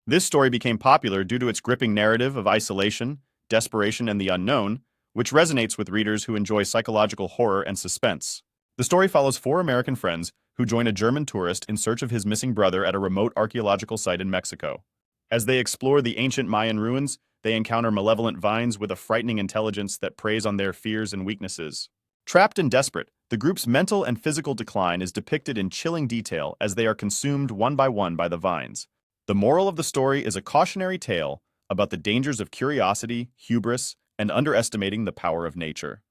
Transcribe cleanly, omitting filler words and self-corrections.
This story became popular due to its gripping narrative of isolation, desperation, and the unknown, which resonates with readers who enjoy psychological horror and suspense. The story follows four American friends who join a German tourist in search of his missing brother at a remote archaeological site in Mexico. As they explore the ancient Mayan ruins, they encounter malevolent vines with a frightening intelligence that preys on their fears and weaknesses. Trapped and desperate, the group's mental and physical decline is depicted in chilling detail as they are consumed one by the vines. The moral of the story is a cautionary tale about the dangers of curiosity, hubris, and underestimating the power of nature.